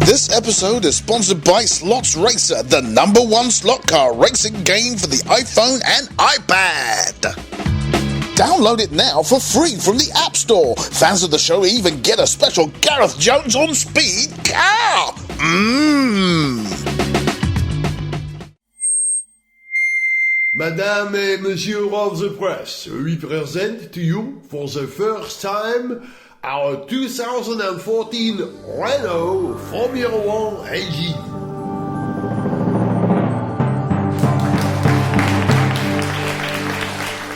This episode is sponsored by Slots Racer, the #1 slot car racing game for the iPhone and iPad. Download it now for free from the App Store. Fans of the show even get a special Gareth Jones on speed car. Madame et Monsieur of the Press, we present to you for the first time our 2014 Renault Formula 1 AG.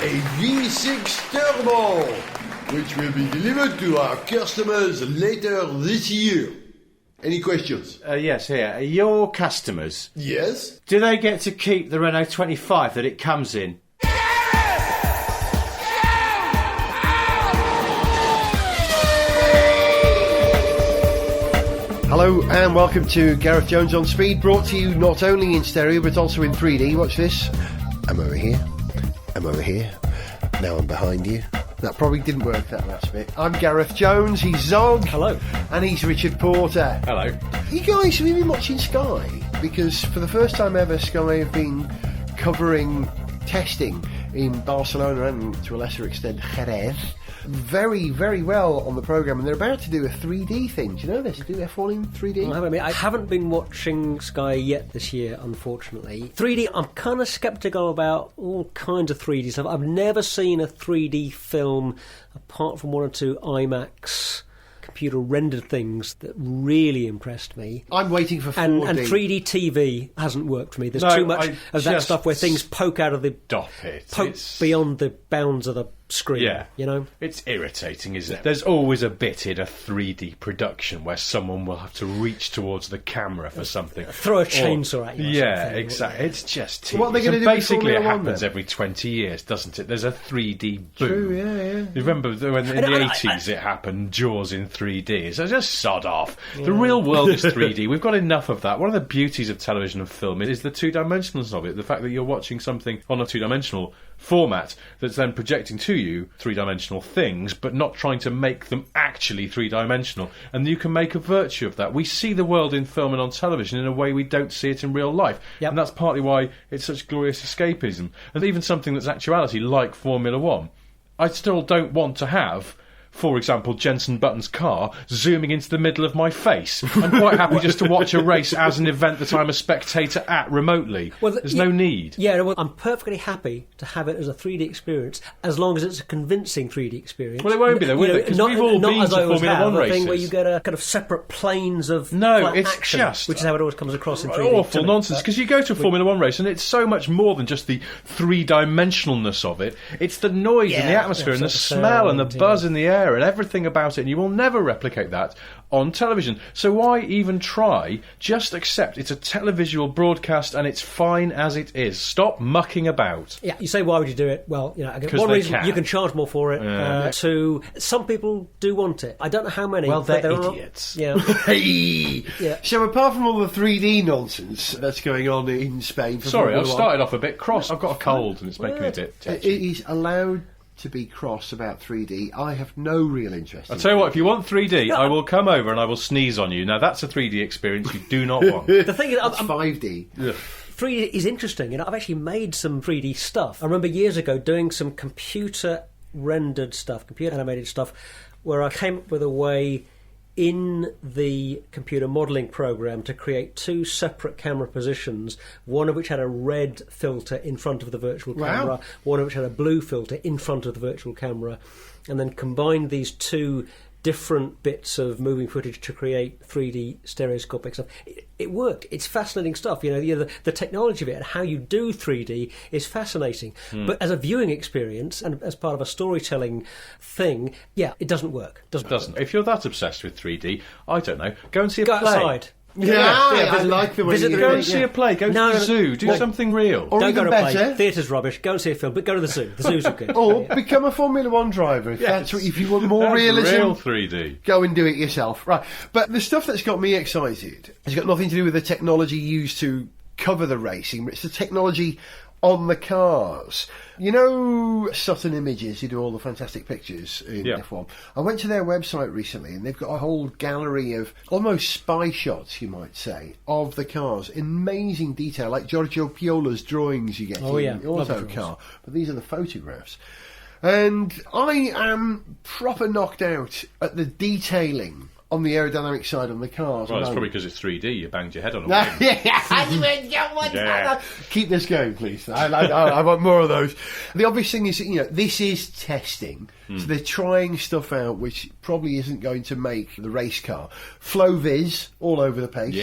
A V6 turbo, which will be delivered to our customers later this year. Any questions? Yes, here. Your customers, Yes? do they get to keep the Renault 25 that it comes in? Hello and welcome to Gareth Jones on Speed, brought to you not only in stereo but also in 3D. Watch this. I'm over here. I'm over here. Now I'm behind you. That probably didn't work, that last bit. I'm Gareth Jones, he's Zog. Hello. And he's Richard Porter. Hello. You guys, have you been watching Sky? Because for the first time ever, Sky have been covering testing in Barcelona and to a lesser extent Jerez. Very, very well on the programme, and they're about to do a 3D thing. Do you know this? Do F1 in 3D? I haven't been watching Sky yet this year, unfortunately. 3D, I'm kind of sceptical about all kinds of 3D stuff. I've never seen a 3D film, apart from one or two IMAX computer rendered things, that really impressed me. I'm waiting for 4D. And 3D TV hasn't worked for me. There's No, too much I of that just stuff where things poke out of the... Stop it. Poke beyond the bounds of the screen, Yeah. you know? It's irritating, isn't it? There's always a bit in a 3D production where someone will have to reach towards the camera for something. Throw a chainsaw at you. Or Yeah, something. exactly. It's just tedious. What are they gonna And do with basically, it Formula 1 happens then? every 20 years, doesn't it? There's a 3D boom. True, yeah. You remember when in the 80s it happened, Jaws in 3D. So just sod off. The real world is 3D. We've got enough of that. One of the beauties of television and film is the two-dimensionalness of it. The fact that you're watching something on a two-dimensional format that's then projecting to you three-dimensional things, but not trying to make them actually three-dimensional. And you can make a virtue of that. We see the world in film and on television in a way we don't see it in real life. Yep. And that's partly why it's such glorious escapism. And even something that's actuality, like Formula 1. I still don't want to have, for example, Jensen Button's car zooming into the middle of my face. I'm quite happy just to watch a race as an event that I'm a spectator at remotely. There's no need. Yeah, well, I'm perfectly happy to have it as a 3D experience, as long as it's a convincing 3D experience. Well, it won't be though, will it? Because we've all been to Formula 1 a races. thing where you get a kind of separate planes of No, flat it's action, just which is how it always comes across in 3D. awful nonsense, because you go to a Formula 1 race and it's so much more than just the three-dimensionalness of it. It's the noise and the atmosphere and the smell and the buzz in the air and everything about it, and you will never replicate that on television. So why even try? Just accept it's a televisual broadcast and it's fine as it is. Stop mucking about. Yeah, you say, why would you do it? Well, you know, 'Cause one they reason, can. you can charge more for it. Two, some people do want it. I don't know how many. Well, but they're there are- idiots. Yeah. Hey! Yeah. So apart from all the 3D nonsense that's going on in Spain... for Sorry, I've Formula 1, started off a bit cross. I've got a cold and it's making me a bit it tetchy. is allowed to be cross about 3D. I have no real interest in I'll tell you what, if you want 3D, I will come over and I will sneeze on you. Now, that's a 3D experience you do not want. The thing is, It's 5D. 3D is interesting. You know, I've actually made some 3D stuff. I remember years ago doing some computer rendered stuff, computer animated stuff, where I came up with a way in the computer modelling program to create two separate camera positions, one of which had a red filter in front of the virtual camera, one of which had a blue filter in front of the virtual camera, and then combined these two different bits of moving footage to create 3D stereoscopic stuff. It worked. It's fascinating stuff. You know, the technology of it and how you do 3D is fascinating. But as a viewing experience and as part of a storytelling thing, yeah, it doesn't work. Doesn't. If you're that obsessed with 3D, I don't know, go and see a Go play. outside. I like the way visit you the Go do and it, see yeah. a play, go to No, the no, zoo, do something real. Or Don't even go to better, play. Theatre's rubbish. Go and see a film, but go to the zoo. The zoo's are good. or become a Formula 1 driver. If you want more That's realism, real 3D. go and do it yourself. Right. But the stuff that's got me excited has got nothing to do with the technology used to cover the racing, but it's the technology on the cars. You know Sutton Images, who do all the fantastic pictures in F1? I went to their website recently and they've got a whole gallery of almost spy shots, you might say, of the cars. Amazing detail, like Giorgio Piola's drawings you get in Autocar. But these are the photographs. And I am proper knocked out at the detailing on the aerodynamic side on the cars. Well, it's probably because it's 3D. You banged your head on it. Keep this going, please. I want more of those. The obvious thing is, this is testing. So they're trying stuff out which probably isn't going to make the race car. Flow-Viz all over the place.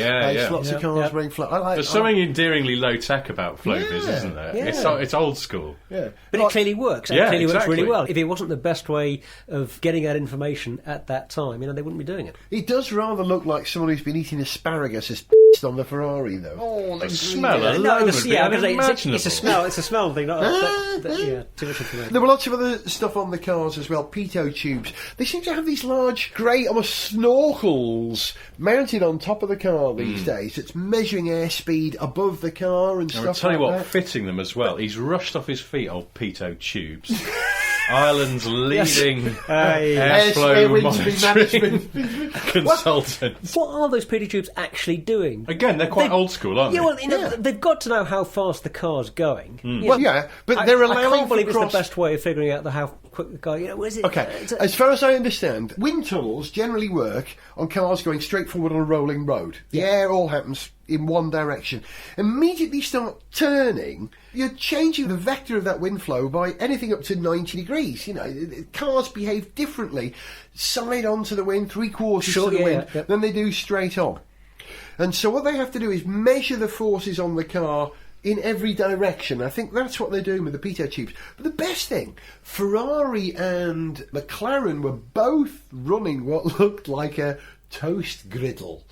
Lots of cars running flow. There's something endearingly low-tech about Flow-Viz, isn't there? Yeah. It's old school. Yeah. But it clearly works. It clearly works exactly. really well. If it wasn't the best way of getting that information at that time, they wouldn't be doing it. It does rather look like someone who's been eating asparagus as on the Ferrari, though. Oh, the smell alone No, would be unimaginable. it's a smell thing. Not too much information. There were lots of other stuff on the cars as well, pitot tubes. They seem to have these large, grey, almost snorkels mounted on top of the car these days. It's measuring airspeed above the car and stuff I'll tell you like what, that. fitting them as well. He's rushed off his feet, old pitot tubes. Ireland's leading airflow monitoring consultant. What are those pitot tubes actually doing? Again, they're quite old school, aren't they? Well, they've got to know how fast the car's going. Well, yeah, but they're allowing I can't believe for it's the best way of figuring out how quick the car. Is it? Okay, as far as I understand, wind tunnels generally work on cars going straight forward on a rolling road. The air all happens in one direction. Immediately start turning, you're changing the vector of that wind flow by anything up to 90 degrees. Cars behave differently side onto the wind, three-quarters to the wind, than they do straight on. And so what they have to do is measure the forces on the car in every direction. I think that's what they're doing with the pitot tubes. But the best thing, Ferrari and McLaren were both running what looked like a toast griddle.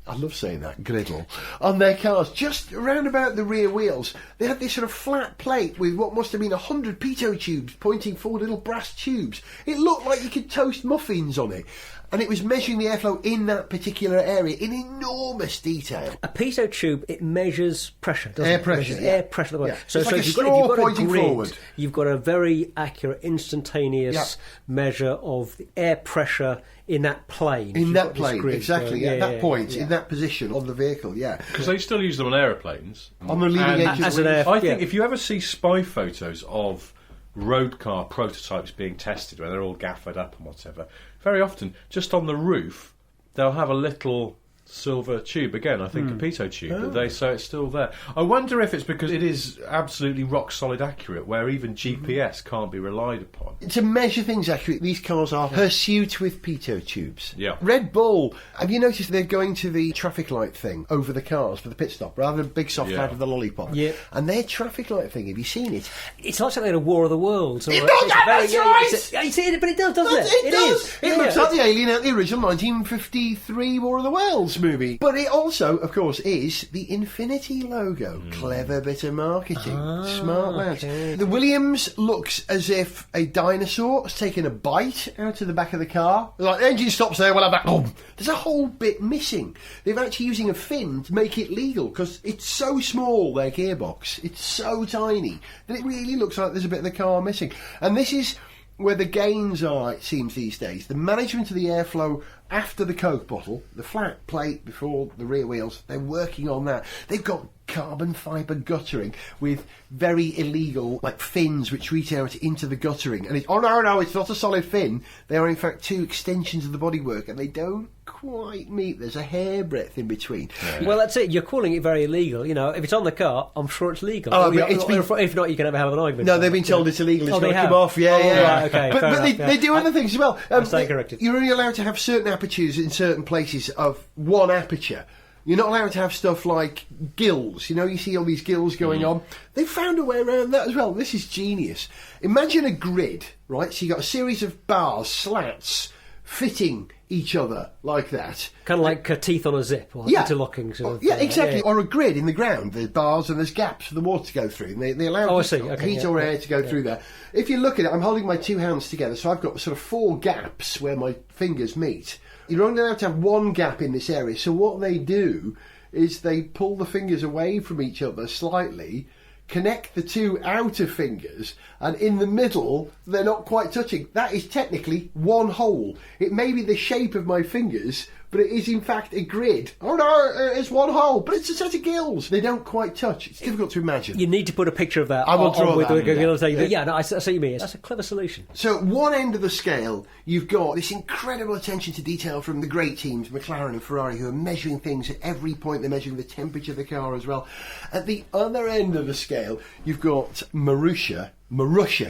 I love saying that, griddle, on their cars, just around about the rear wheels. They had this sort of flat plate with what must have been 100 pitot tubes pointing forward, little brass tubes. It looked like you could toast muffins on it. And it was measuring the airflow in that particular area in enormous detail. A pitot tube, it measures pressure, doesn't it? Air pressure, Air pressure. Yeah. So It's like if a you've straw got pointing a grid, forward. you've got a very accurate, instantaneous measure of the air pressure in that plane. In that plane, exactly, at that point, yeah. in that position on the vehicle, Because they still use them on aeroplanes. On the leading edge of the wings. I think if you ever see spy photos of road car prototypes being tested where they're all gaffered up and whatever, very often just on the roof they'll have a little silver tube, again I think a pitot tube, so it's still there. I wonder if it's because it is absolutely rock solid accurate where even GPS can't be relied upon. To measure things accurately, these cars are hirsute with pitot tubes. Yeah. Red Bull, have you noticed they're going to the traffic light thing over the cars for the pit stop rather than big soft out of the lollipop? Yeah. And their traffic light thing, have you seen it? It's like something in a War of the Worlds. It does, that's right! You see it, but it does, doesn't it? It does! It looks Yeah. like the alien out the original 1953 War of the Worlds movie. But it also, of course, is the Infinity logo. Clever bit of marketing. Smart lads. okay. The Williams looks as if a dinosaur has taken a bite out of the back of the car. Like, the engine stops there, we'll have that. Oh, there's a whole bit missing. They're actually using a fin to make it legal because it's so small, their gearbox. It's so tiny that it really looks like there's a bit of the car missing. And this is where the gains are, it seems, these days. The management of the airflow after the Coke bottle, the flat plate before the rear wheels, they're working on that. They've got carbon fibre guttering with very illegal, like, fins which reach out into the guttering. And no, it's not a solid fin. They are, in fact, two extensions of the bodywork, and they don't quite meet. There's a hairbreadth in between. Yeah. Well, that's it. You're calling it very illegal. If it's on the car, I'm sure it's legal. Oh, if not, you can have a hell of an argument. No, they've been told it's illegal. It's got to have? come off. Yeah. Right, okay, but they do other things as well. Stay corrected. You're only allowed to have certain apertures in certain places of one aperture. You're not allowed to have stuff like gills. You see all these gills going on. They've found a way around that as well. This is genius. Imagine a grid, right? So you've got a series of bars, slats, fitting each other like that. Kind of like teeth on a zip or interlocking sort of. Yeah, exactly. Or a grid in the ground. There's bars and there's gaps for the water to go through. And they allow heat or air to go through there. If you look at it, I'm holding my two hands together, so I've got sort of 4 gaps where my fingers meet. You're only allowed to have one gap in this area. So what they do is they pull the fingers away from each other slightly, connect the two outer fingers, and in the middle, they're not quite touching. That is technically one hole. It may be the shape of my fingers, but it is in fact a grid. Oh no, it's one hole, but it's a set of gills. They don't quite touch. It's difficult to imagine. You need to put a picture of that. I will draw with that. Yeah, no, I see what you mean. That's a clever solution. So at one end of the scale, you've got this incredible attention to detail from the great teams, McLaren and Ferrari, who are measuring things at every point. They're measuring the temperature of the car as well. At the other end of the scale, you've got Marussia,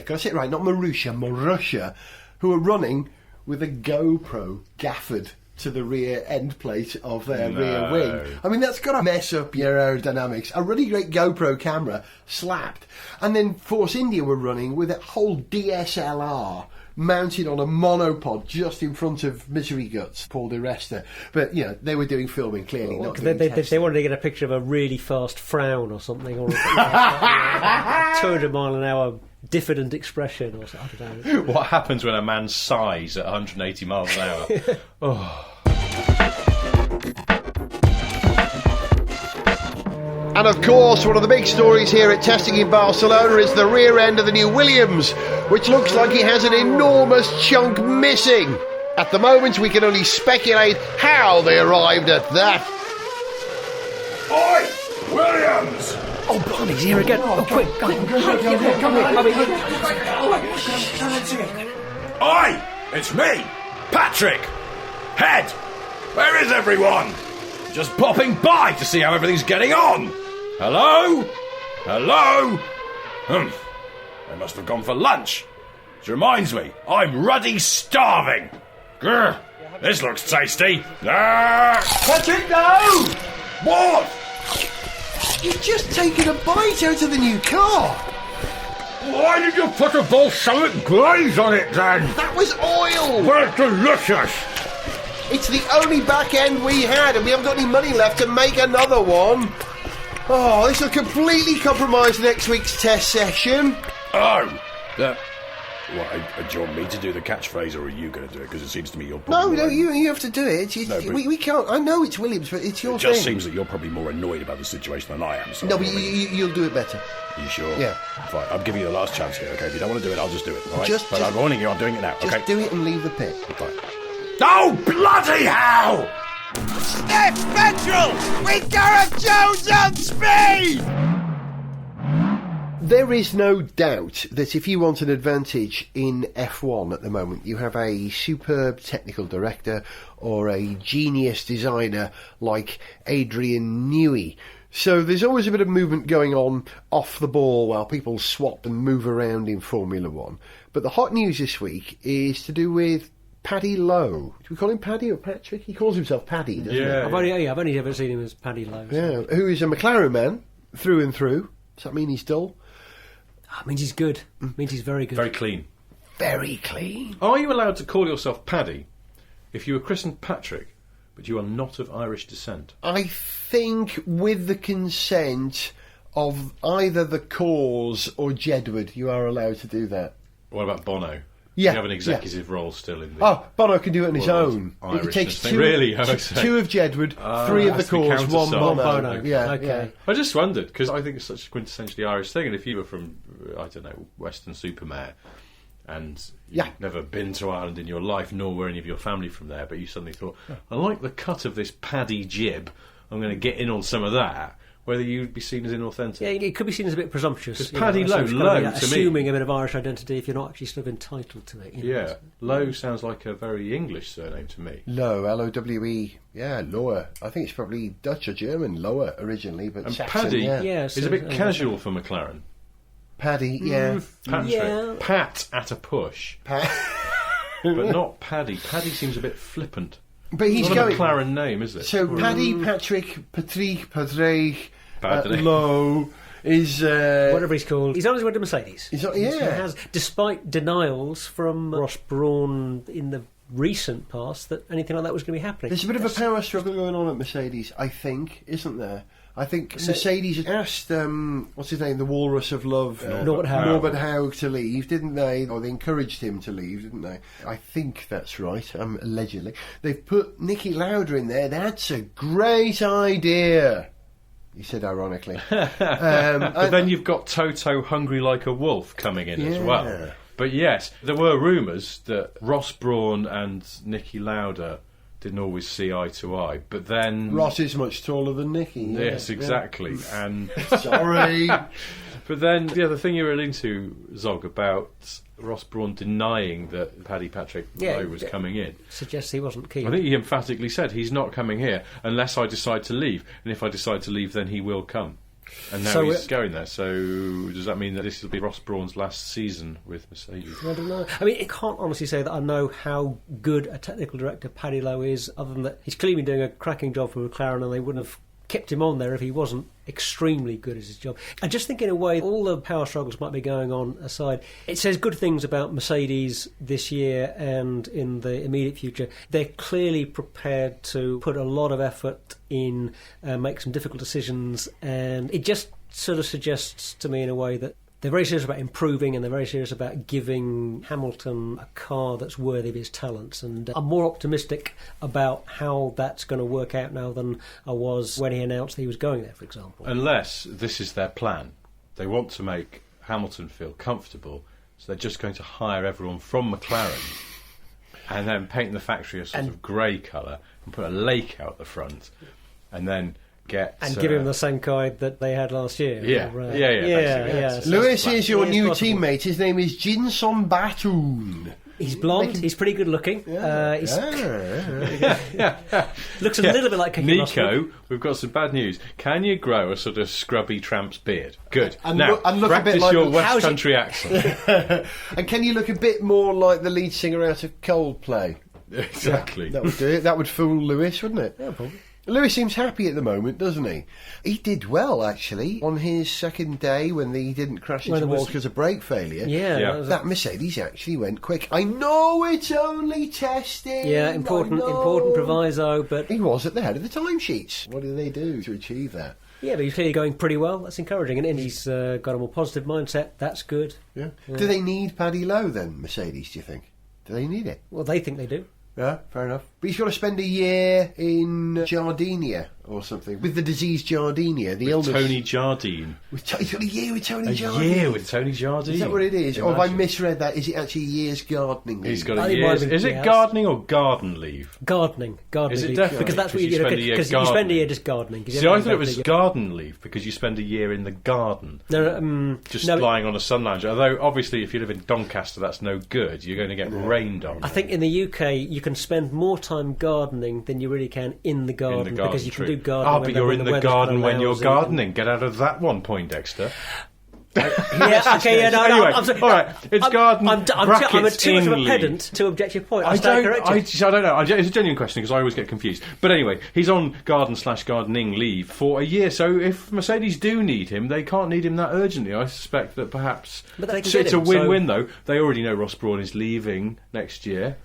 can I say it right? Not Marussia, who are running with a GoPro gaffered to the rear end plate of their rear wing. I mean, that's got to mess up your aerodynamics. A really great GoPro camera slapped. And then Force India were running with a whole DSLR mounted on a monopod just in front of Misery Guts, Paul di Resta. But, you know, they were doing filming, clearly. Not doing they wanted to get a picture of a really fast frown or something, or a 200 mile an hour diffident expression or something. I don't know. What happens when a man sighs at 180 miles an hour? Oh. And of course, one of the big stories here at testing in Barcelona is the rear end of the new Williams, which looks like it has an enormous chunk missing. At the moment, we can only speculate how they arrived at that. Oi! Williams! Oh, blimey, he's here again. Oh, quick. Oi! It's me! Patrick! Head! Where is everyone? Just popping by to see how everything's getting on. Hello? Hello? They must have gone for lunch. Which reminds me, I'm ruddy starving. Grr, this looks tasty. Patrick, no! What? You've just taken a bite out of the new car. Why did you put a balsamic glaze on it then? That was oil. Well, it's delicious. It's the only back end we had, and we haven't got any money left to make another one. Oh, this will completely compromise next week's test session. Oh, what, do you want me to do the catchphrase, or are you going to do it? Because it seems to me you're No, probably you have to do it. We can't. I know it's Williams, but it's your thing. It just seems that you're probably more annoyed about the situation than I am. So No, but you'll do it better. Are you sure? Yeah. Fine, I'm giving you the last chance here, okay? If you don't want to do it, I'll just do it, all right? But I'm warning you, I'm doing it now, Just okay? do it and leave the pit. Fine. Oh, bloody hell! Sniff Petrol with Gareth Jones on speed! There is no doubt that if you want an advantage in F1 at the moment, you have a superb technical director or a genius designer like Adrian Newey. So there's always a bit of movement going on off the ball while people swap and move around in Formula One. But the hot news this week is to do with Paddy Lowe. Do we call him Paddy or Patrick? He calls himself Paddy, doesn't he? I've only ever seen him as Paddy Lowe. Yeah, who is a McLaren man through and through. Does that mean he's dull? It means he's good. It means he's very good. Very clean. Very clean. Are you allowed to call yourself Paddy if you were christened Patrick, but you are not of Irish descent? I think with the consent of either the cause or Jedward, you are allowed to do that. What about Bono? Yeah, you have an executive role still in the... Oh, Bono can do it on his own. Irish It takes thing. two, Really? two of Jedward, three of the cause, one Bono. Yeah, Okay. yeah. I just wondered, because I think it's such a quintessentially Irish thing, and if you were from, I don't know, Weston-super-Mare, and you've never been to Ireland in your life, nor were any of your family from there, but you suddenly thought, I like the cut of this Paddy jib, I'm going to get in on some of that, whether you'd be seen as inauthentic. Yeah, it could be seen as a bit presumptuous. Because Paddy Lowe, Lowe, to me... assuming a bit of Irish identity if you're not actually sort of entitled to it. Yeah, Lowe sounds like a very English surname to me. Lowe, L-O-W-E. Yeah, Lowe. I think it's probably Dutch or German, Lowe originly, but and Saxon, Paddy is a bit casual for McLaren. Paddy, yeah. Patrick. Yeah. Pat at a push. But not Paddy. Paddy seems a bit flippant. he's not going... a McLaren name, is it? So Paddy, Patrick, Patrick, Paddy. Lowe is... whatever he's called. He's on his way to Mercedes. He's He has, despite denials from Ross Brawn in the recent past that anything like that was going to be happening. There's a bit of a power struggle going on at Mercedes, I think, isn't there? I think Mercedes asked, what's his name, the Walrus of Love, Norbert Haug to leave, didn't they? Or they encouraged him to leave, didn't they? I think that's right, allegedly. They've put Niki Lauda in there. That's a great idea. he said ironically. But then you've got Toto Hungry Like a Wolf coming in as well. But yes, there were rumours that Ross Brawn and Niki Lauda didn't always see eye to eye, but then... Ross is much taller than Nicky. Yes, exactly. Yeah. And Sorry. But then, the thing you were into, Zog, about Ross Brawn denying that Paddy Patrick Lowe was coming in. Suggests he wasn't keen. I think he emphatically said he's not coming here unless I decide to leave, and if I decide to leave, then he will come. And now he's going there, so does that mean that this will be Ross Brawn's last season with Mercedes? I don't know. I mean, I can't honestly say that I know how good a technical director Paddy Lowe is, other than that he's clearly been doing a cracking job for McLaren, and they wouldn't have kept him on there if he wasn't extremely good at his job. I just think, in a way, all the power struggles might be going on aside, it says good things about Mercedes this year and in the immediate future. They're clearly prepared to put a lot of effort in, make some difficult decisions, and it just sort of suggests to me, in a way, that they're very serious about improving, and they're very serious about giving Hamilton a car that's worthy of his talents. And I'm more optimistic about how that's going to work out now than I was when he announced he was going there, for example. Unless this is their plan. They want to make Hamilton feel comfortable, so they're just going to hire everyone from McLaren and then paint the factory a sort of grey colour and put a lake out the front, and then... give him the Senkai that they had last year. Yeah. Lewis is your new teammate. His name is Jinson Batoon. He's blonde. He's pretty good looking. Looks a little bit like Keke Nico, we've got some bad news. Can you grow a sort of scrubby tramp's beard? Good. And now, look practice a bit like your West Country accent. And can you look a bit more like the lead singer out of Coldplay? Exactly. That would do it. That would fool Lewis, wouldn't it? Yeah, probably. Lewis seems happy at the moment, doesn't he? He did well, actually, on his second day when he didn't crash into the walls because of brake failure. Yeah. That Mercedes actually went quick. I know it's only testing. Yeah, important proviso, but... He was at the head of the timesheets. What did they do to achieve that? Yeah, but he's clearly going pretty well. That's encouraging. And he's got a more positive mindset. That's good. Yeah. Do they need Paddy Lowe, then, Mercedes, do you think? Do they need it? Well, they think they do. Yeah, fair enough. But he's got to spend a year in Jardinia or something with the disease Jardinia, the illness. Tony Jardine. He's got a year with Tony Jardine. A year with Tony Jardine. Is that what it is? Or have I misread that? Is it actually a year's gardening leave? He's got a year's... Is it gardening or garden leave? Gardening. Is it leave. definitely? Because that's what you spend a year gardening. You spend a year just gardening. See, I thought it was garden leave because you spend a year in the garden. Just lying on a sun lounger. Although, obviously, if you live in Doncaster, that's no good. You're going to get rained on. I think in the UK, you can spend more time gardening than you really can in the garden. Because you can do gardening. But you're in the garden when you're gardening. Get out of that one, Poindexter. Yeah, okay, yeah, no, anyway, I'm sorry. All right, it's garden. I'm too much of a pedant to object your point. I don't know. It's a genuine question because I always get confused. But anyway, he's on gardening leave for a year. So if Mercedes do need him, they can't need him that urgently. I suspect that perhaps it's a win-win though. They already know Ross Brawn is leaving next year.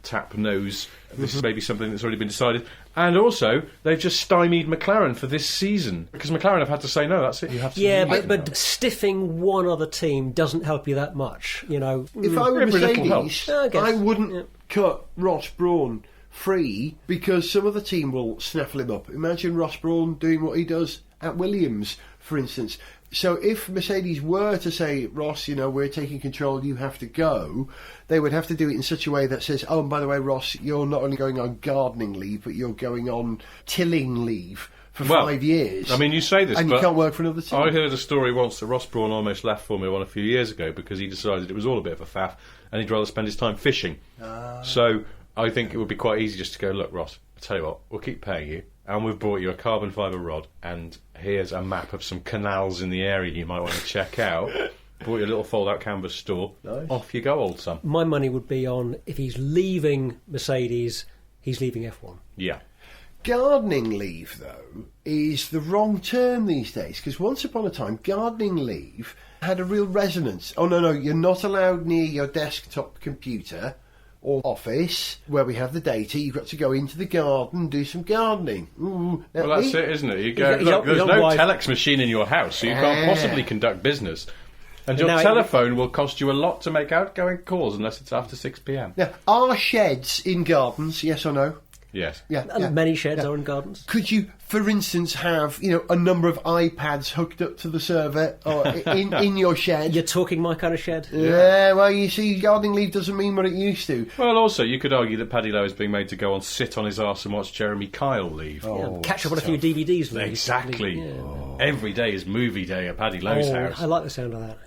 Tap knows this is maybe something that's already been decided. And also, they've just stymied McLaren for this season. Because McLaren have had to say, no, that's it, you have to leave but stiffing one other team doesn't help you that much, you know. If I were Mercedes, I wouldn't cut Ross Brawn free because some other team will snaffle him up. Imagine Ross Brawn doing what he does at Williams, for instance. So if Mercedes were to say, Ross, we're taking control, you have to go, they would have to do it in such a way that says, oh, and by the way, Ross, you're not only going on gardening leave, but you're going on tilling leave for 5 years. I mean, you say this, and you can't work for another team. I heard a story once that Ross Brawn almost left Formula 1 a few years ago because he decided it was all a bit of a faff and he'd rather spend his time fishing. So I think it would be quite easy just to go, look, Ross, I'll tell you what, we'll keep paying you. And we've bought you a carbon fibre rod, and here's a map of some canals in the area you might want to check out. Bought you a little fold-out canvas store. Nice. Off you go, old son. My money would be on, if he's leaving Mercedes, he's leaving F1. Yeah. Gardening leave, though, is the wrong term these days, because once upon a time, gardening leave had a real resonance. Oh, no, you're not allowed near your desktop computer or office where we have the data. You've got to go into the garden and do some gardening. Well, that's it, isn't it? You go, look, there's no telex machine in your house, so you can't possibly conduct business. And your telephone will cost you a lot to make outgoing calls unless it's after 6 p.m. Now, are sheds in gardens, yes or no? Yes. And many sheds are in gardens. Could you, for instance, have a number of iPads hooked up to the server or in your shed? You're talking my kind of shed. Yeah, well, you see, gardening leave doesn't mean what it used to. Well, also, you could argue that Paddy Lowe is being made to go and sit on his arse and watch Jeremy Kyle leave. Catch up on a few DVDs. Maybe. Exactly. Every day is movie day at Paddy Lowe's house. I like the sound of that.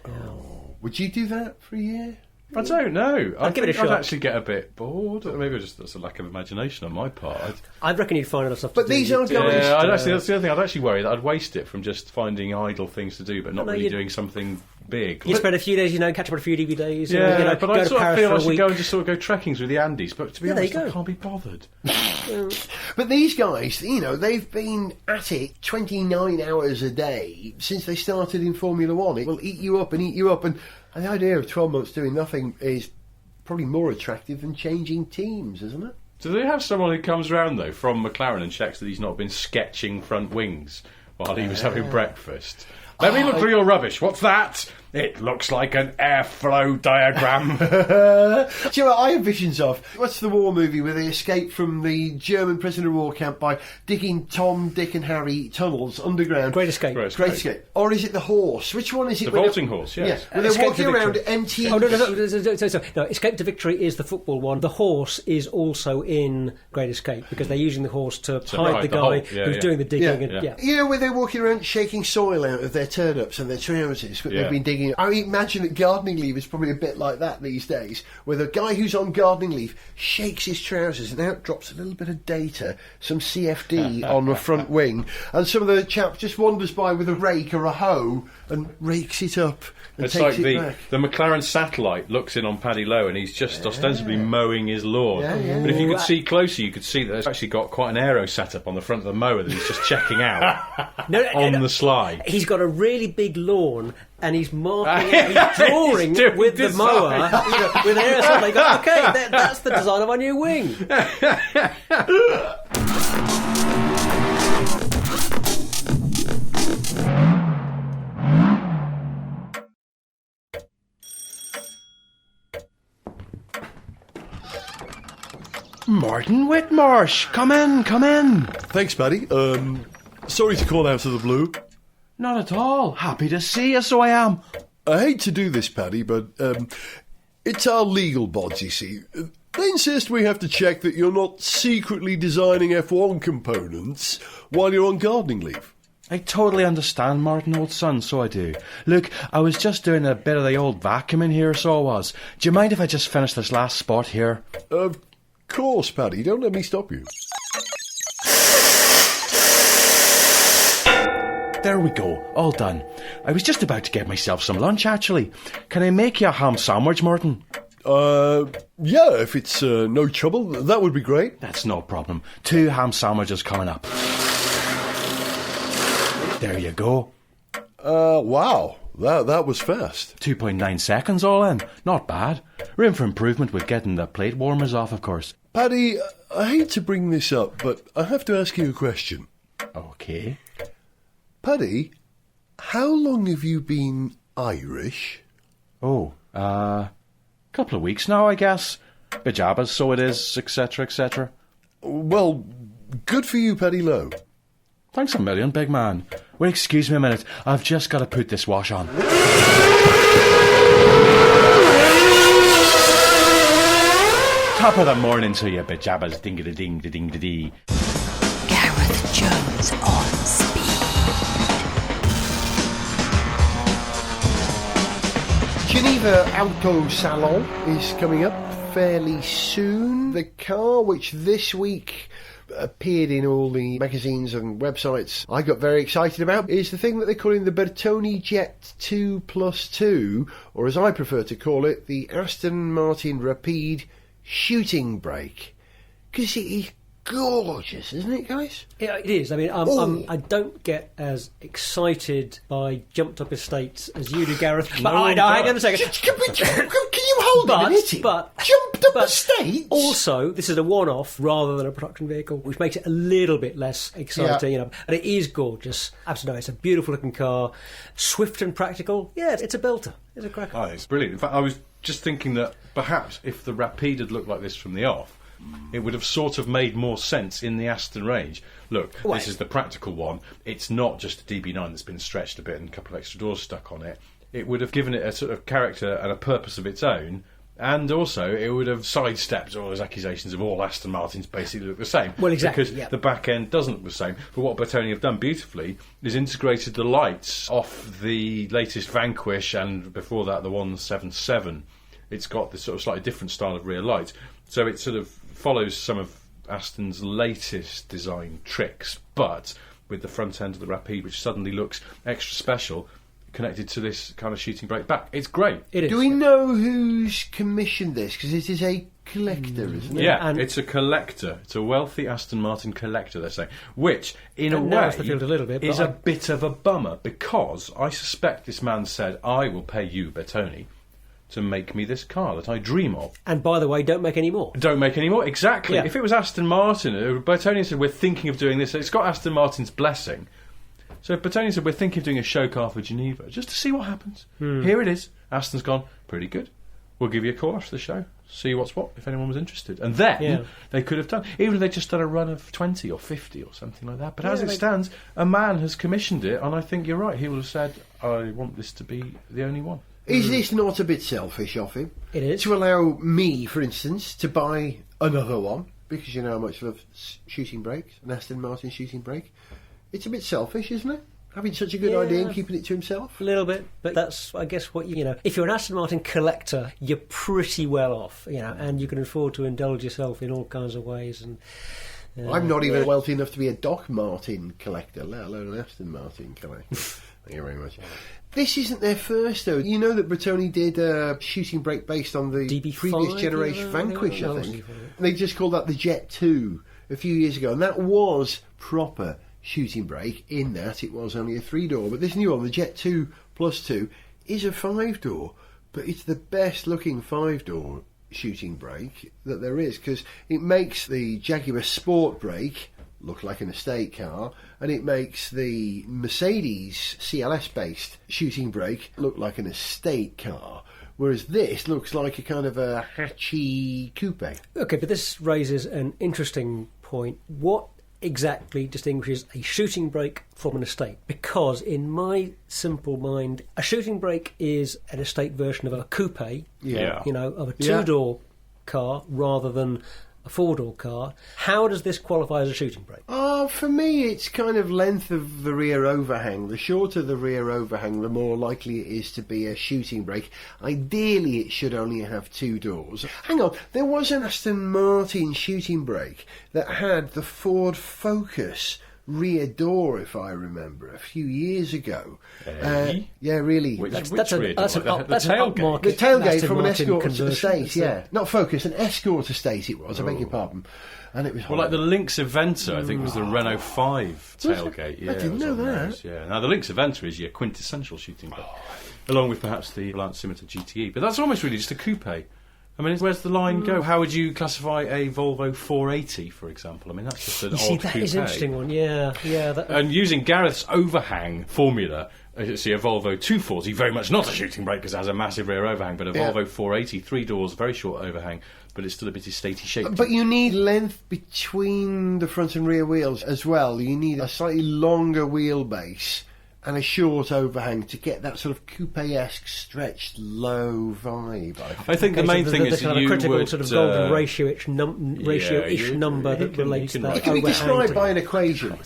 Would you do that for a year? I don't know. I'd give it a shot. I'd actually get a bit bored. Maybe that's a lack of imagination on my part. I reckon you'd find enough stuff But to do. these are guys... Yeah, that's the other thing. I'd actually worry that I'd waste it from just finding idle things to do, but not really doing something big. You spend a few days, catch up on a few DVDs. Yeah, and, but I sort of feel I should go and just sort of go trekking through the Andes. But to be honest, I can't be bothered. But these guys, they've been at it 29 hours a day since they started in Formula One. It will eat you up, and the idea of 12 months doing nothing is probably more attractive than changing teams, isn't it? Do they have someone who comes round, though, from McLaren and checks that he's not been sketching front wings while he was having breakfast? Let me look through your rubbish. What's that? It looks like an airflow diagram. Do you know what I have visions of? What's the war movie where they escape from the German prisoner of war camp by digging Tom, Dick and Harry tunnels underground? Great Escape. Great Escape. Or is it The Horse? Which one is it? The Vaulting Horse, yes. Yeah, where they're walking around empty... Oh, no, Escape to Victory is the football one. The Horse is also in Great Escape because they're using the horse to hide the guy who's doing the digging. Where they're walking around shaking soil out of their turnips and their trousers, but they've been digging. I imagine that gardening leave is probably a bit like that these days, where the guy who's on gardening leave shakes his trousers and out drops a little bit of data, some CFD on the front wing, and some of the chap just wanders by with a rake or a hoe and rakes it up and it's takes like it back. the McLaren satellite looks in on Paddy Lowe and he's just ostensibly mowing his lawn. But if you could see closer, you could see that there's actually got quite an aero setup on the front of the mower that he's just checking out on the sly. He's got a really big lawn and he's marking out, he's drawing with the mower, with an aero setup. They go, okay, that's the design of my new wing. Martin Whitmarsh, come in. Thanks, Paddy. Sorry to call out of the blue. Not at all. Happy to see you, so I am. I hate to do this, Paddy, but it's our legal bods, you see. They insist we have to check that you're not secretly designing F1 components while you're on gardening leave. I totally understand, Martin, old son, so I do. Look, I was just doing a bit of the old vacuum in here, so I was. Do you mind if I just finish this last spot here? Of course, Paddy. Don't let me stop you. There we go, all done. I was just about to get myself some lunch, actually. Can I make you a ham sandwich, Martin? Yeah, if it's no trouble, that would be great. That's no problem. 2 ham sandwiches coming up. There you go. Wow, that was fast. 2.9 seconds all in. Not bad. Room for improvement with getting the plate warmers off, of course. Paddy, I hate to bring this up, but I have to ask you a question. Okay. Paddy, how long have you been Irish? Oh, couple of weeks now, I guess. Pajamas, so it is, etc., etc. Well, good for you, Paddy Lowe. Thanks a million, big man. Wait, excuse me a minute. I've just got to put this wash on. Top of the morning to you, pajamas, ding-a-ding-a-ding-a-dee. Gareth Jones on speed. Geneva Auto Salon is coming up fairly soon. The car which this week appeared in all the magazines and websites I got very excited about is the thing that they're calling the Bertone Jet 2+2, or as I prefer to call it, the Aston Martin Rapide Shooting Brake. Because it is gorgeous, isn't it, guys? Yeah, it is. I mean, I don't get as excited by jumped up estates as you do, Gareth. But hang on a second. Can you hold a minute? Jumped up estates? Also, this is a one-off rather than a production vehicle, which makes it a little bit less exciting. And it is gorgeous. Absolutely, it's a beautiful-looking car, swift and practical. Yeah, it's a belter. It's a cracker. Oh, it's brilliant. In fact, I was just thinking that perhaps if the Rapide had looked like this from the off, It would have sort of made more sense in the Aston range. Look, this is the practical one. It's not just a DB9 that's been stretched a bit and a couple of extra doors stuck on it. It would have given it a sort of character and a purpose of its own. And also, it would have sidestepped all those accusations of all Aston Martins basically look the same. Well, exactly, because the back end doesn't look the same. But what Bertoni have done beautifully is integrated the lights off the latest Vanquish and before that the 177. It's got this sort of slightly different style of rear light. So it sort of follows some of Aston's latest design tricks, but with the front end of the Rapide, which suddenly looks extra special, connected to this kind of shooting brake back. It's great. It is. Do we know who's commissioned this? Because it is a collector, isn't it? Yeah, it's a collector. It's a wealthy Aston Martin collector, they're saying, which, in a way, the field a little bit, is a bit of a bummer, because I suspect this man said, I will pay you, Bertoni, to make me this car that I dream of. And by the way, don't make any more. Don't make any more, exactly. Yeah. If it was Aston Martin, Bertoni said, we're thinking of doing this, it's got Aston Martin's blessing. So Bertoni said, we're thinking of doing a show car for Geneva, just to see what happens. Here it is. Aston's gone, pretty good. We'll give you a call after the show, see what's what, if anyone was interested. And then they could have done, even if they just done a run of 20 or 50 or something like that. But as it stands, a man has commissioned it, and I think you're right. He will have said, I want this to be the only one. Is this not a bit selfish of him? It is. To allow me, for instance, to buy another one, because you know how much I love shooting brakes, an Aston Martin shooting brake. It's a bit selfish, isn't it? Having such a good idea and keeping it to himself. A little bit, but that's, I guess, what you know. If you're an Aston Martin collector, you're pretty well off, you know, and you can afford to indulge yourself in all kinds of ways. And I'm not even wealthy enough to be a Doc Martin collector, let alone an Aston Martin collector. Thank you very much. This isn't their first, though. You know that Bertoni did a shooting brake based on the DB5, previous generation Vanquish, I think. They just called that the Jet 2 a few years ago, and that was proper shooting brake in that it was only a 3-door. But this new one, the Jet 2 Plus 2, is a 5-door, but it's the best looking 5-door shooting brake that there is, because it makes the Jaguar Sport brake look like an estate car, and it makes the Mercedes CLS based shooting brake look like an estate car, whereas this looks like a kind of a hatchy coupe. Okay, but this raises an interesting point. What exactly distinguishes a shooting brake from an estate? Because in my simple mind, a shooting brake is an estate version of a coupe, you know, of a 2-door car rather than a 4-door car. How does this qualify as a shooting brake? For me, it's kind of length of the rear overhang. The shorter the rear overhang, the more likely it is to be a shooting brake. Ideally, it should only have 2 doors. Hang on, there was an Aston Martin shooting brake that had the Ford Focus rear door, if I remember, a few years ago. Yeah, really. That's Which an rear door? upmarket. The tailgate Aston from an Martin Escort conversion, estate, yeah. Not Focus, an Escort estate it was, I beg your pardon. And it was Well, like the Lynx Aventa, I think, was the Renault 5 tailgate. Yeah, I didn't know that. Those, yeah. Now, the Lynx Aventa is your quintessential shooting brake, along with perhaps the Lance Scimitar GTE. But that's almost really just a coupe. I mean, where's the line go? How would you classify a Volvo 480, for example? I mean, that's just an odd coupe. That is an interesting one, yeah. And using Gareth's overhang formula, you see a Volvo 240, very much not a shooting brake because it has a massive rear overhang, but a Volvo 480, 3 doors, very short overhang, but it's still a bit estatey shaped. But you need length between the front and rear wheels as well. You need a slightly longer wheelbase and a short overhang to get that sort of coupe-esque, stretched, low vibe. I think the main thing is kind of you critical would, sort of golden ratio-ish number that relates to that. It can be overhang described to- by an equation.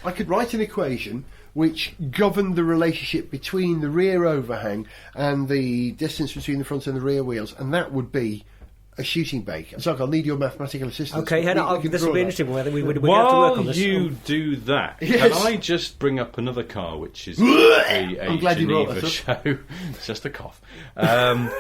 I could write an equation which governed the relationship between the rear overhang and the distance between the front and the rear wheels, and that would be a shooting brake. So I'll need your mathematical assistance. Okay, this will be interesting. Whether we have to While work on this. you do that, Yes. can I just bring up another car, which is a I'm glad you brought Geneva this show? It's just a cough. One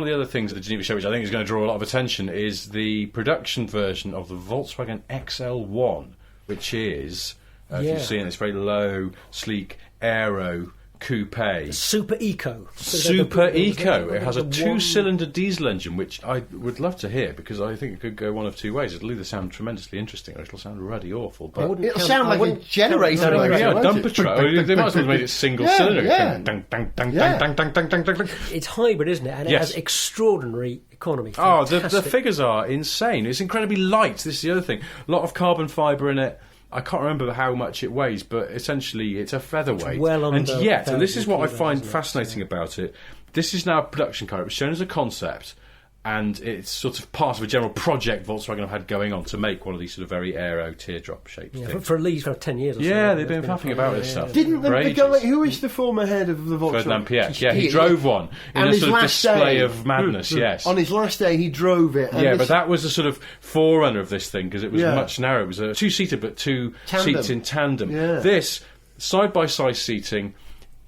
of the other things at the Geneva show, which I think is going to draw a lot of attention, is the production version of the Volkswagen XL1, which is, if you've seen it, it's very low, sleek, aero coupe. Super Eco. Super Eco. It has a 2-cylinder diesel engine, which I would love to hear, because I think it could go one of two ways. It'll either sound tremendously interesting, or it'll sound ruddy awful. But it'll sound like a generator. Yeah, dumper truck. They might as well have made it single cylinder. Yeah. Dang, dang, dang, dang, dang, dang, dang, dang, dang. It's hybrid, isn't it? And it has extraordinary economy. Oh, the Fantastic. figures are insane. It's incredibly light. This is the other thing. A lot of carbon fibre in it. I can't remember how much it weighs, but essentially it's a featherweight. It's well under and yet, and this is what I 1,000 find kilos, fascinating about it, this is now a production car. It was shown as a concept, and it's sort of part of a general project Volkswagen have had going on to make one of these sort of very aero teardrop-shaped things. For at least 10 years or so. Yeah, they've been faffing about this stuff. Didn't for the ages. guy who is the former head of the Volkswagen? Ferdinand Piech, yeah, he drove one in a sort of display of madness, yes. On his last day, he drove it. And Yeah, but that was a sort of forerunner of this thing, because it was much narrower. It was a two-seater, but two seats in tandem. Yeah. This, side-by-side seating,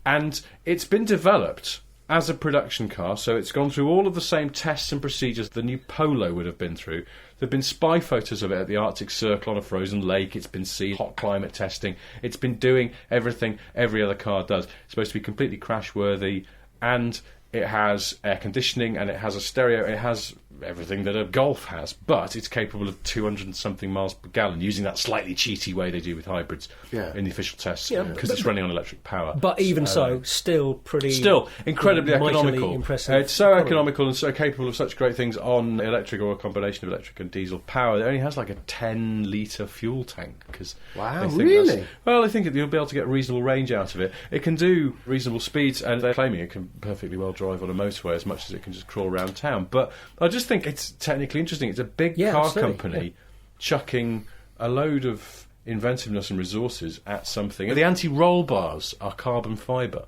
and it's been developed as a production car, so it's gone through all of the same tests and procedures the new Polo would have been through. There have been spy photos of it at the Arctic Circle on a frozen lake. It's been seen, hot climate testing. It's been doing everything every other car does. It's supposed to be completely crash-worthy, and it has air conditioning, and it has a stereo. It has everything that a Golf has, but it's capable of 200 and something miles per gallon, using that slightly cheaty way they do with hybrids in the official tests, because it's running on electric power. But even so, still incredibly economical. Impressive. It's so economical and so capable of such great things on electric or a combination of electric and diesel power. It only has like a 10-litre fuel tank. Wow, really? Well, I think you'll be able to get reasonable range out of it. It can do reasonable speeds, and they're claiming it can perfectly well drive on a motorway as much as it can just crawl around town. But I just think it's technically interesting. It's a big car company chucking a load of inventiveness and resources at something. The anti-roll bars are carbon fibre.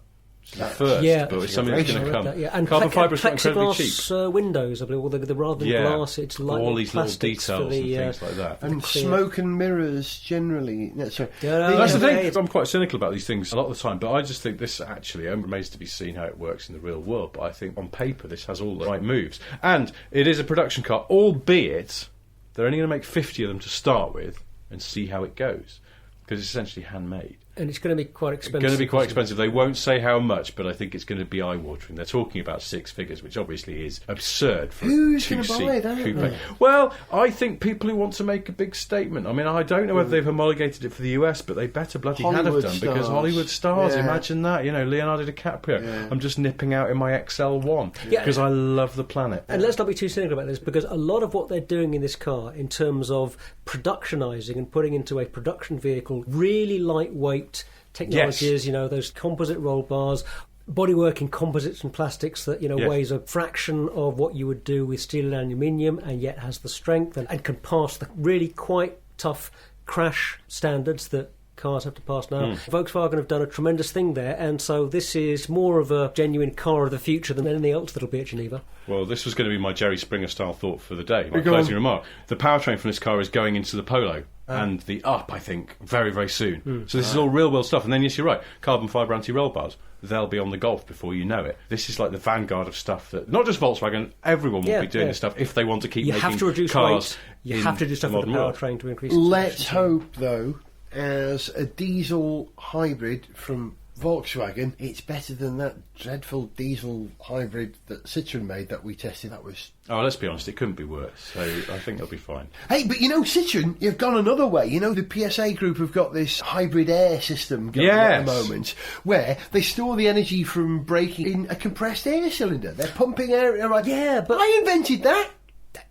It's the first, but it's something that's going to come. And carbon fibre is incredibly cheap. Plexiglass windows, I believe, or the rather than glass, it's like all these little plastics details for the, and things like that. And smoke and mirrors generally. No, sorry. That's the thing. I'm quite cynical about these things a lot of the time, but I just think this actually remains to be seen how it works in the real world. But I think on paper this has all the right moves, and it is a production car, albeit they're only going to make 50 of them to start with and see how it goes, because it's essentially handmade. And it's going to be quite expensive. It's going to be quite expensive. They won't say how much, but I think it's going to be eye-watering. They're talking about 6 figures, which obviously is absurd for Who's a going to buy two-seat that? coupe. Well, I think people who want to make a big statement. I mean, I don't know whether they've homologated it for the US, but they better bloody had have done, because Hollywood stars, imagine that. You know, Leonardo DiCaprio. Yeah. I'm just nipping out in my XL1 because I love the planet. And let's not be too cynical about this, because a lot of what they're doing in this car in terms of productionising and putting into a production vehicle really lightweight technologies, you know, those composite roll bars, bodywork in composites and plastics that, you know, weighs a fraction of what you would do with steel and aluminium, and yet has the strength and can pass the really quite tough crash standards that cars have to pass now. Volkswagen have done a tremendous thing there, and so this is more of a genuine car of the future than anything else that'll be at Geneva. Well, this was going to be my Jerry Springer style thought for the day, my closing remark. The powertrain from this car is going into the Polo and the Up, I think, very, very soon. So this is all real-world stuff. And then, yes, you're right, carbon fibre anti-roll bars, they'll be on the Golf before you know it. This is like the vanguard of stuff that, not just Volkswagen, everyone will be doing this stuff if they want to keep making cars. You have to reduce weight, you have to do stuff with the powertrain to increase Let's hope, though, as a diesel hybrid from Volkswagen, it's better than that dreadful diesel hybrid that Citroën made that we tested. That was... Oh, let's be honest, it couldn't be worse. So I think they'll be fine. Hey, but you know, Citroën, you've gone another way. You know, the PSA group have got this hybrid air system going at the moment, where they store the energy from braking in a compressed air cylinder. They're pumping air. Yeah, but I invented that.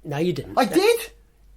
No, you didn't. I did.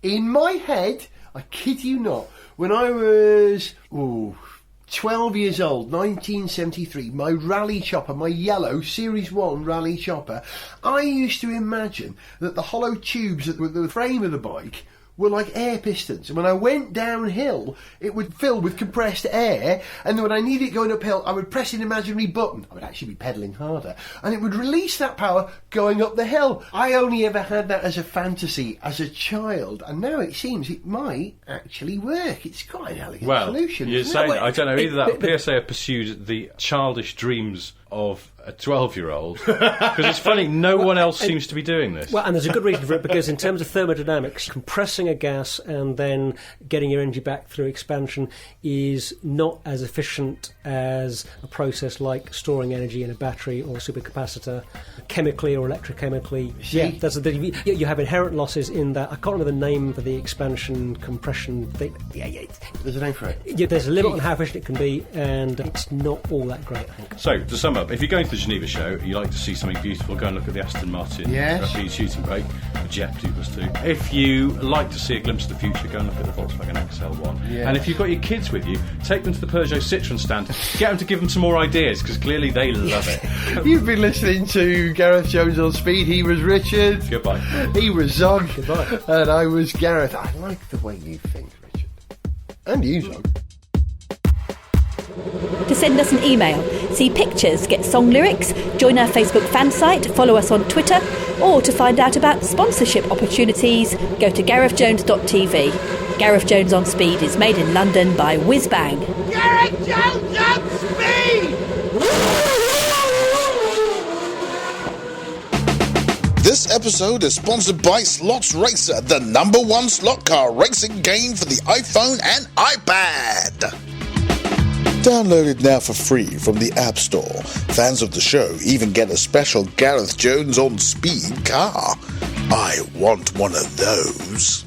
In my head, I kid you not. When I was 12 years old, 1973, my rally chopper, my yellow Series 1 rally chopper, I used to imagine that the hollow tubes at the frame of the bike were like air pistons, and when I went downhill it would fill with compressed air, and then when I needed it going uphill I would press an imaginary button. I would actually be pedalling harder, and it would release that power going up the hill. I only ever had that as a fantasy as a child, and now it seems it might actually work. It's quite an elegant solution. You're saying, I don't know, either that or PSA have pursued the childish dreams of a 12-year-old, because it's funny, no one else seems to be doing this. Well, and there's a good reason for it, because in terms of thermodynamics, compressing a gas and then getting your energy back through expansion is not as efficient as a process like storing energy in a battery or a supercapacitor, chemically or electrochemically. Yeah, you have inherent losses in that. I can't remember the name for the expansion compression thing. There's a name for it. Yeah, there's a limit on how efficient it can be, and it's not all that great, I think. So, to sum up, if you're going to the Geneva show and you like to see something beautiful, go and look at the Aston Martin Rapide shooting brake, the Jet 2+2. If you like to see a glimpse of the future, go and look at the Volkswagen XL1. Yeah. And if you've got your kids with you, take them to the Peugeot Citroën stand, get them to give them some more ideas, because clearly they love it. You've been listening to Gareth Jones on Speed. He was Richard. Goodbye. He was Zog. Goodbye. And I was Gareth. I like the way you think, Richard. And you, Zog. To send us an email, see pictures, get song lyrics, join our Facebook fan site, follow us on Twitter, or to find out about sponsorship opportunities, go to garethjones.tv. Gareth Jones on Speed is made in London by Whiz Bang. Gareth Jones on Speed! This episode is sponsored by Slots Racer, the #1 slot car racing game for the iPhone and iPad. Download it now for free from the App Store. Fans of the show even get a special Gareth Jones on Speed car. I want one of those.